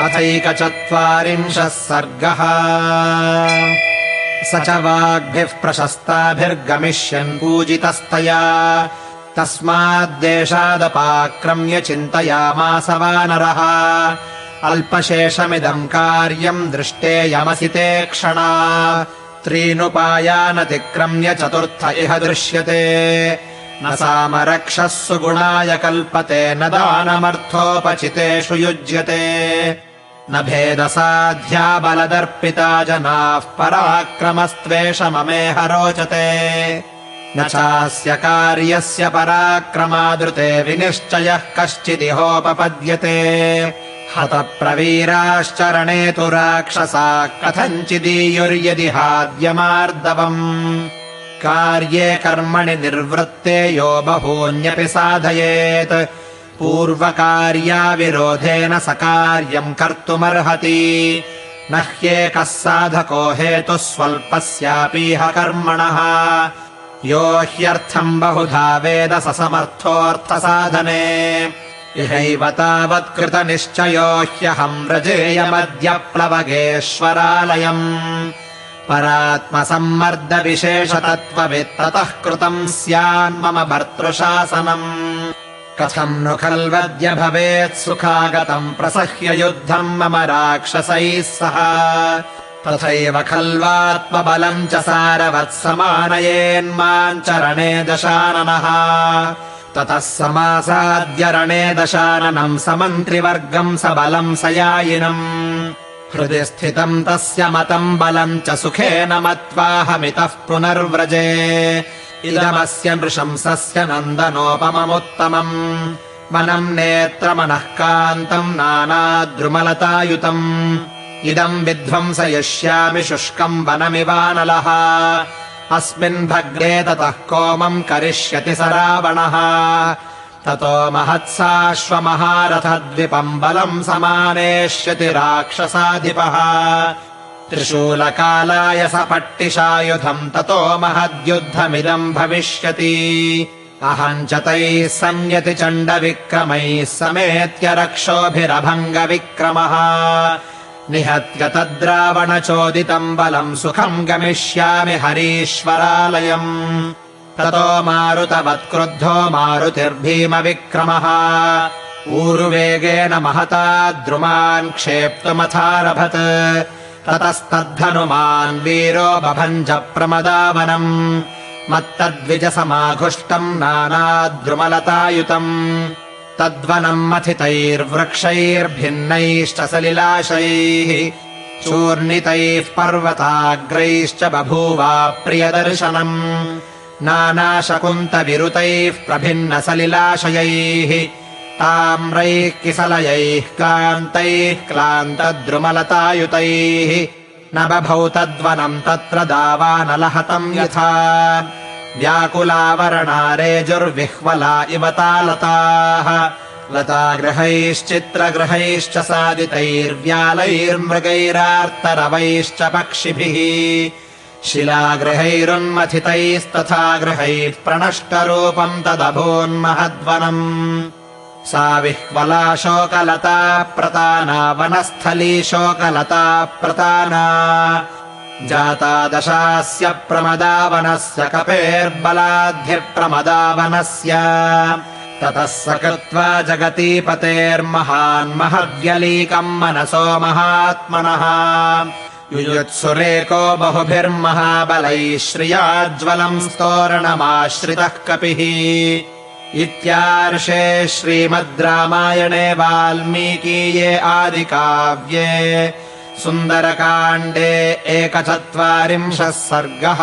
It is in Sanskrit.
अथैकचत्वारिंशः सर्गः। स च वाग्भिः प्रशस्ताभिर्गमिष्यन् पूजितस्तया तस्माद्देशादपाक्रम्य चिन्तयामास वानरः। अल्पशेषमिदम् कार्यम् दृष्टेयमसिते क्षणा त्रीनुपायानतिक्रम्य चतुर्थ इह दृश्यते। न सामरक्षः सुगुणाय कल्पते न दानमर्थोपचितेषु युज्यते। न भेदसाध्या बलदर्पिता जनाः पराक्रमस्त्वेषममेह रोचते। न चास्य कार्यस्य पराक्रमादृते विनिश्चयः कश्चिदिहोपपद्यते। हतप्रवीराश्चरणे तु राक्षसाः कथञ्चिदीयुर्यदि हाद्यमार्दवम्। कार्ये कर्मणि निर्वृत्ते यो बहून्यपि साधयेत् पूर्वकार्याविरोधेन स कार्यम् कर्तुमर्हति। न ह्येकः साधको हेतुः स्वल्पस्यापीह कर्मणः। यो ह्यर्थम् बहुधा वेद स समर्थोऽर्थसाधने। इहैव तावत्कृतनिश्चयो ह्यहम् व्रजेयमद्य प्लवगेश्वरालयम्। परात्मसम्मर्दविशेषतत्त्ववित्ततः कृतम् स्यान्मम भर्तृशासनम्। कथम् नु खल्वद्य भवेत् सुखागतम् प्रसह्य युद्धम् मम राक्षसैः सह। तथैव खल्वात्मबलम् च सारवत्समानयेन्माम् चरणे दशाननः। ततः समासाद्य रणे दशाननम् समन्त्रिवर्गम् सबलम् सयायिनम्। हृदि स्थितम् तस्य मतम् बलम् च सुखेन मत्वाहमितः पुनर्व्रजे। इदमस्य नृशंसस्य नन्दनोपममुत्तमम् वनम् नेत्रमनः कान्तम् नानाद्रुमलतायुतम्। इदम् विध्वंसयिष्यामि शुष्कम् वनमिवानलः। अस्मिन् भग्ने ततः कोमम् करिष्यति स रावणः। ततो महत्साश्वमहारथद्विपम् बलम् समानेष्यति राक्षसाधिपः। त्रिशूलकालाय स पट्टिशायुधम् ततो महद्युद्धमिदम् भविष्यति। अहम् च तैः संयति चण्डविक्रमैः समेत्य रक्षोभिरभङ्गविक्रमः। निहत्य तद्रावणचोदितम् बलम् सुखम् गमिष्यामि हरीश्वरालयम्। ततो मारुतवत्क्रुद्धो मारुतिर्भीमविक्रमः। ऊरुवेगेन महता द्रुमान् क्षेप्तुमथारभत। ततस्तद्धनुमान् वीरो बभञ्ज प्रमदावनम्। मत्तद्विजसमाघुष्टम् नानाद्रुमलतायुतम्। तद्वनम् मथितैर्वृक्षैर्भिन्नैश्च सलिलाशैः चूर्णितैः पर्वताग्रैश्च बभूवा प्रियदर्शनम्। नानाशकुन्तविरुतैः प्रभिन्नसलिलाशयैः ताम्रैः किसलयैः कान्तैः क्लान्तद्रुमलतायुतैः। न बभौ तद्वनम् तत्र दावानलहतम् यथा व्याकुलावरणारेजुर्विह्वला इव तालताः। लतागृहैश्चित्रगृहैश्च सादितैर्व्यालैर्मृगैरार्तरवैश्च पक्षिभिः। शिलागृहैरुन्मथितैस्तथा गृहैः प्रणष्टरूपम् तदभून्महद्वनम्। सा विह्वला शोकलता प्रताना वनस्थली शोकलता प्रताना। जाता दशास्य प्रमदावनस्य कपेर्बलाद्धिप्रमदावनस्य। ततः स कृत्वा जगतीपतेर्महान् महद्व्यलीकम् मनसो महात्मनः। युयुत्सुरेको बहुभिर्महाबलैः श्रियाज्वलम् स्तोरणमाश्रितः कपिः। इत्यार्षे श्रीमद् रामायणे वाल्मीकीये आदिकाव्ये सुन्दरकाण्डे 41 सर्गः।